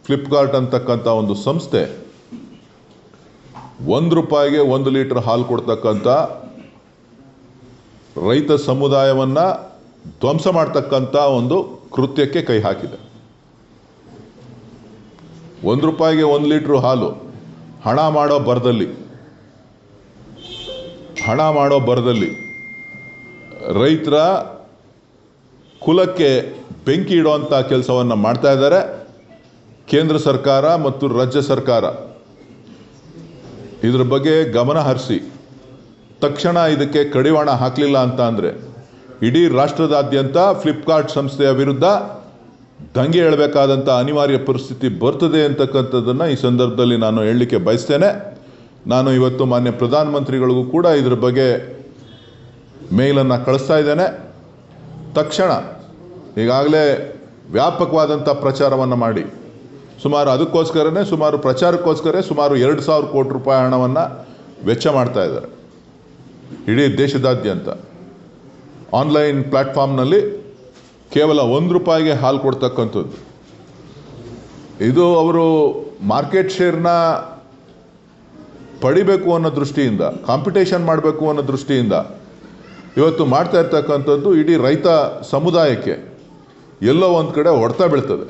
ಫ್ಲಿಪ್ಕಾರ್ಟ್ ಅಂತಕ್ಕಂಥ ಒಂದು ಸಂಸ್ಥೆ ₹1ಗೆ 1 ಲೀಟರ್ ಹಾಲು ಕೊಡ್ತಕ್ಕಂಥ ರೈತ ಸಮುದಾಯವನ್ನು ಧ್ವಂಸ ಮಾಡ್ತಕ್ಕಂಥ ಒಂದು ಕೃತ್ಯಕ್ಕೆ ಕೈ ಹಾಕಿದೆ. ₹1ಗೆ 1 ಲೀಟ್ರ್ ಹಾಲು ಹಣ ಮಾಡೋ ಬರದಲ್ಲಿ ರೈತರ ಕುಲಕ್ಕೆ ಬೆಂಕಿ ಇಡುವಂಥ ಕೆಲಸವನ್ನು ಮಾಡ್ತಾ ಇದ್ದಾರೆ ಕೇಂದ್ರ ಸರ್ಕಾರ ಮತ್ತು ರಾಜ್ಯ ಸರ್ಕಾರ. ಇದರ ಬಗ್ಗೆ ಗಮನ ಹರಿಸಿ ತಕ್ಷಣ ಇದಕ್ಕೆ ಕಡಿವಾಣ ಹಾಕಲಿಲ್ಲ ಅಂತ ಅಂದರೆ ಇಡೀ ರಾಷ್ಟ್ರದಾದ್ಯಂತ ಫ್ಲಿಪ್ಕಾರ್ಟ್ ಸಂಸ್ಥೆಯ ವಿರುದ್ಧ ದಂಗೆ ಏಳಬೇಕಾದಂಥ ಅನಿವಾರ್ಯ ಪರಿಸ್ಥಿತಿ ಬರ್ತದೆ ಅಂತಕ್ಕಂಥದ್ದನ್ನು ಈ ಸಂದರ್ಭದಲ್ಲಿ ನಾನು ಹೇಳಲಿಕ್ಕೆ ಬಯಸ್ತೇನೆ. ನಾನು ಇವತ್ತು ಮಾನ್ಯ ಪ್ರಧಾನಮಂತ್ರಿಗಳಿಗೂ ಕೂಡ ಇದರ ಬಗ್ಗೆ ಮೇಲನ್ನು ಕಳಿಸ್ತಾ ಇದ್ದೇನೆ. ತಕ್ಷಣ ಈಗಾಗಲೇ ವ್ಯಾಪಕವಾದಂಥ ಪ್ರಚಾರವನ್ನು ಮಾಡಿ ಪ್ರಚಾರಕ್ಕೋಸ್ಕರ ಸುಮಾರು 2,000 ಕೋಟಿ ರೂಪಾಯಿ ಹಣವನ್ನು ವೆಚ್ಚ ಮಾಡ್ತಾ ಇದ್ದಾರೆ. ಇಡೀ ದೇಶದಾದ್ಯಂತ ಆನ್ಲೈನ್ ಪ್ಲ್ಯಾಟ್ಫಾರ್ಮ್ನಲ್ಲಿ ಕೇವಲ ₹1ಗೆ ಹಾಲು ಕೊಡ್ತಕ್ಕಂಥದ್ದು. ಇದು ಅವರು ಮಾರ್ಕೆಟ್ ಶೇರ್ನ ಪಡಿಬೇಕು ಅನ್ನೋ ದೃಷ್ಟಿಯಿಂದ, ಕಾಂಪಿಟೇಷನ್ ಮಾಡಬೇಕು ಅನ್ನೋ ದೃಷ್ಟಿಯಿಂದ ಇವತ್ತು ಮಾಡ್ತಾ ಇರ್ತಕ್ಕಂಥದ್ದು ಇಡೀ ರೈತ ಸಮುದಾಯಕ್ಕೆ ಎಲ್ಲೋ ಒಂದು ಕಡೆ ಹೊಡೆತ ಬೀಳ್ತದೆ.